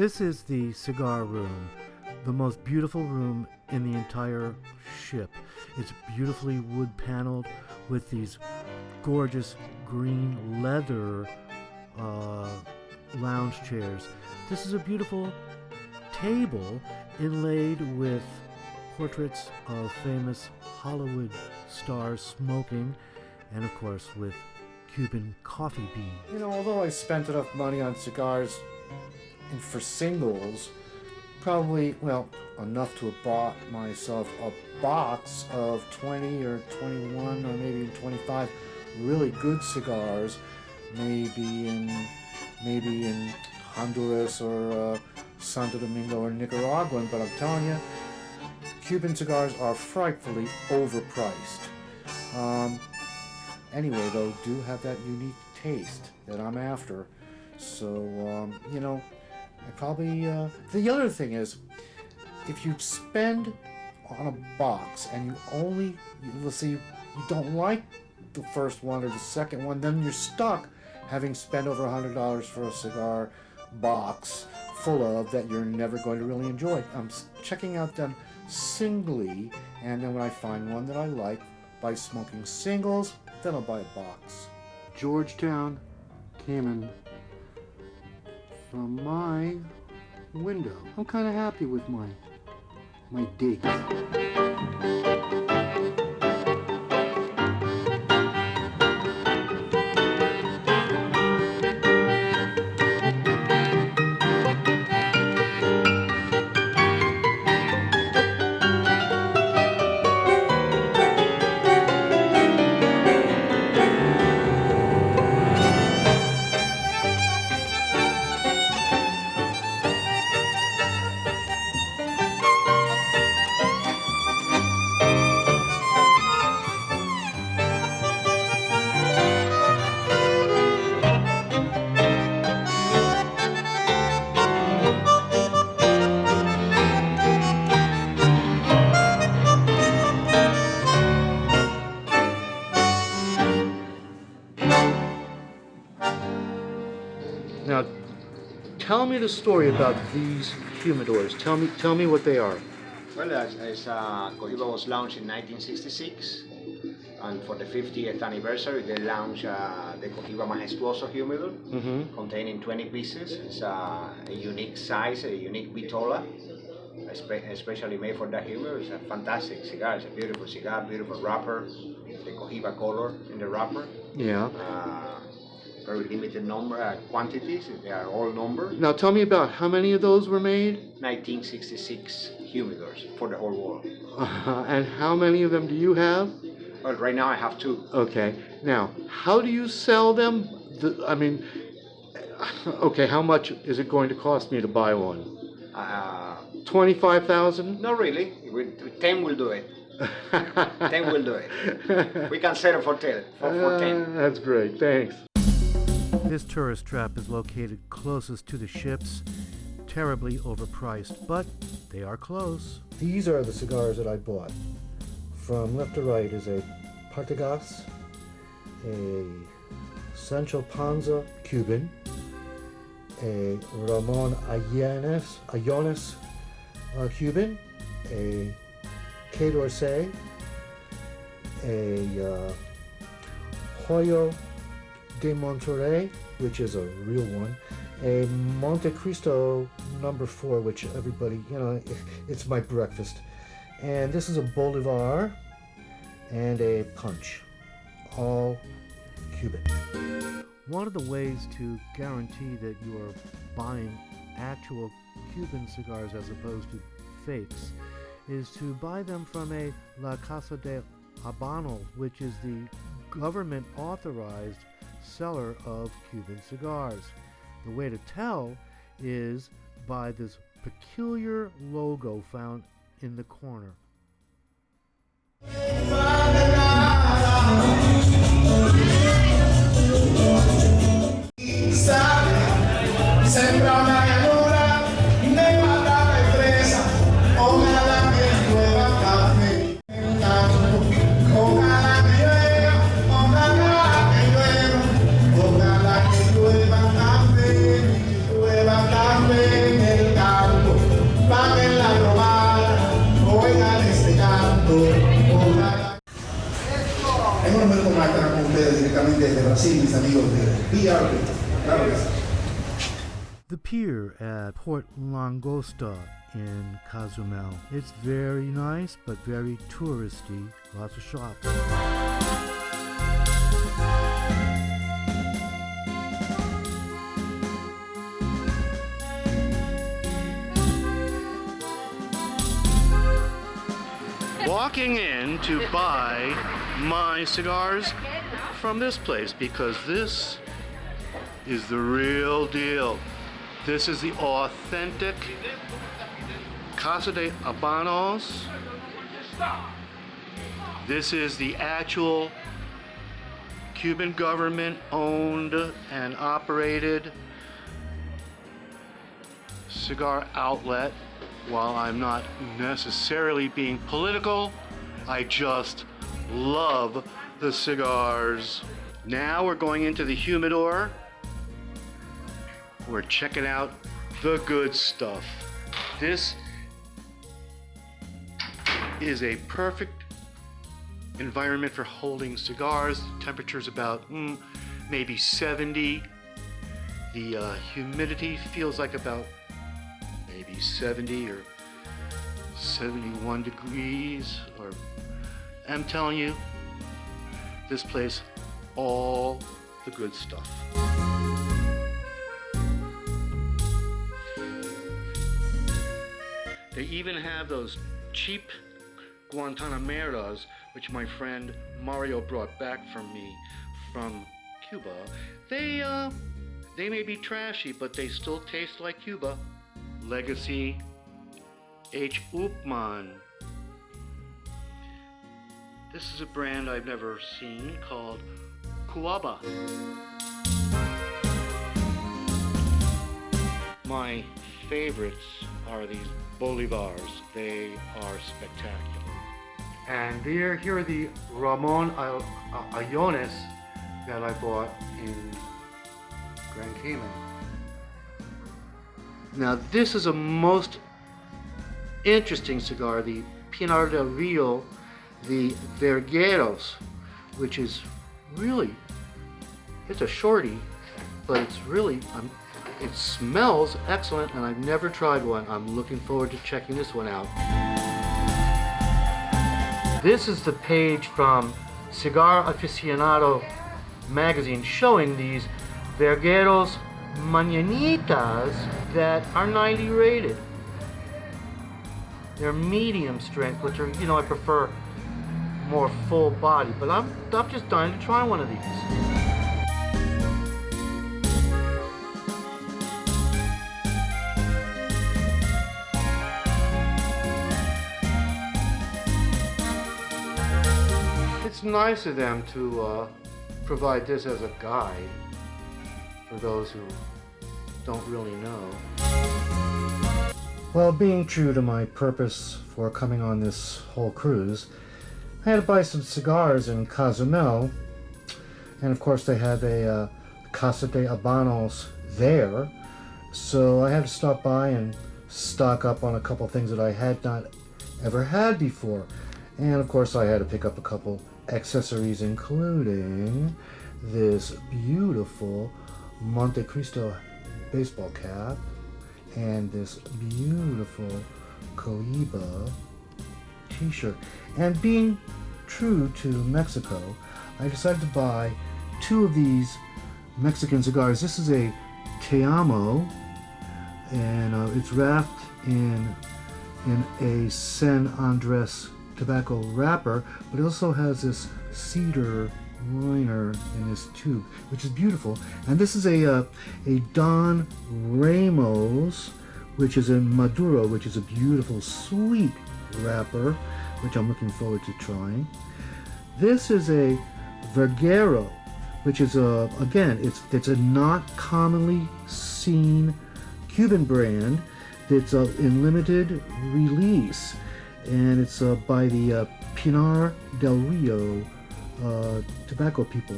This is the cigar room, the most beautiful room in the entire ship. It's beautifully wood paneled with these gorgeous green leather lounge chairs. This is a beautiful table inlaid with portraits of famous Hollywood stars smoking, and of course with Cuban coffee beans. You know, although I spent enough money on cigars and for singles, probably, well, enough to have bought myself a box of 20 or 21 or maybe even 25 really good cigars, maybe in Honduras or Santo Domingo or Nicaraguan, but I'm telling you, Cuban cigars are frightfully overpriced. Anyway, though, do have that unique taste that I'm after. So, you know, I probably, the other thing is, if you spend on a box and you only, let's say you don't like the first one or the second one, then you're stuck having spent over $100 for a cigar box full of that you're never going to really enjoy. I'm checking out them singly, and then when I find one that I like by smoking singles, then I'll buy a box. Georgetown came in from my window. I'm kind of happy with my date. Now, tell me the story about these humidors. Tell me what they are. Well, Cohiba was launched in 1966, and for the 50th anniversary, they launched the Cohiba Majestuoso humidor, containing 20 pieces. It's a unique size, a unique vitola, especially made for that humidor. It's a fantastic cigar. It's a beautiful cigar, beautiful wrapper, the Cohiba color in the wrapper. Yeah. Very limited number, quantities, they are all numbered. Now tell me about how many of those were made? 1966 humidors for the whole world. And how many of them do you have? Well, right now I have 2. Okay. Now, how do you sell them? Okay, how much is it going to cost me to buy one? 25,000? Not really. 10 will do it. 10 will do it. We can settle for 10. For 10. That's great. Thanks. This tourist trap is located closest to the ships, terribly overpriced, but they are close. These are the cigars that I bought. From left to right is a Partagas, a Sancho Panza Cuban, a Ramon Ayones Cuban, a Quai d'Orsay, a Hoyo de Monterrey, which is a real one, a Monte Cristo number 4, which everybody, you know, it's my breakfast. And this is a Bolivar and a Punch, all Cuban. One of the ways to guarantee that you are buying actual Cuban cigars as opposed to fakes is to buy them from a La Casa del Habanos, which is the government authorized seller of Cuban cigars. The way to tell is by this peculiar logo found in the corner. desde Brasil, mis amigos de PR. Claro que sí. The pier at Port Langosta in Cozumel. It's very nice, but very touristy. Lots of shops. Walking in to buy my cigars from this place because this is the real deal. This is the authentic Casa del Habanos. This is the actual Cuban government owned and operated cigar outlet. While I'm not necessarily being political, I just love the cigars. Now we're going into the humidor. We're checking out the good stuff. This is a perfect environment for holding cigars. The temperature's about maybe 70. The humidity feels like about maybe 70 or 71 degrees. Or I'm telling you, this place, all the good stuff. They even have those cheap Guantanameras, which my friend Mario brought back from me from Cuba. They may be trashy, but they still taste like Cuba. Legacy SSSSHHhhhhh. This is a brand I've never seen called Cuba. My favorites are these Bolivars. They are spectacular. And here are the Ramon Ayones that I bought in Grand Cayman. Now this is a most interesting cigar, the Pinar del Rio, the Vergueros, which is really, it's a shorty, but it's really, it smells excellent, and I've never tried one. I'm looking forward to checking this one out. This is the page from Cigar Aficionado magazine showing these Vergueros Mañanitas that are 90 rated. They're medium strength, which are, you know, I prefer more full body, but I'm just dying to try one of these. It's nice of them to provide this as a guide for those who don't really know. Well, being true to my purpose for coming on this whole cruise, I had to buy some cigars in Cozumel, and of course they have a Casa del Habanos there, so I had to stop by and stock up on a couple things that I had not ever had before. And of course I had to pick up a couple accessories, including this beautiful Monte Cristo baseball cap and this beautiful Cohiba t-shirt. And being true to Mexico, I decided to buy two of these Mexican cigars. This is a Te Amo, and it's wrapped in a San Andres tobacco wrapper, but it also has this cedar liner in this tube, which is beautiful. And this is a Don Ramos, which is a Maduro, which is a beautiful sweet wrapper, which I'm looking forward to trying. This is a Verguero, which is again, it's a not commonly seen Cuban brand. It's in limited release, and it's by the Pinar del Rio tobacco people.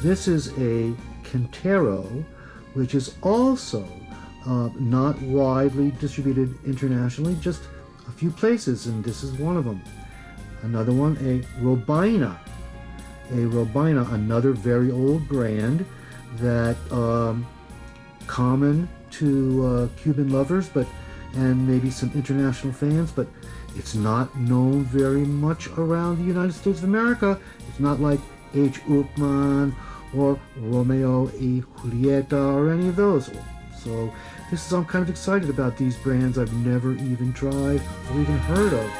This is a Quintero, which is also not widely distributed internationally, just a few places, and this is one of them. Another one, a Robina, a Robina, another very old brand that common to Cuban lovers, and maybe some international fans, but it's not known very much around the United States of America. It's not like H. Upmann or Romeo y Julieta or any of those. So I'm kind of excited about these brands I've never even tried or even heard of.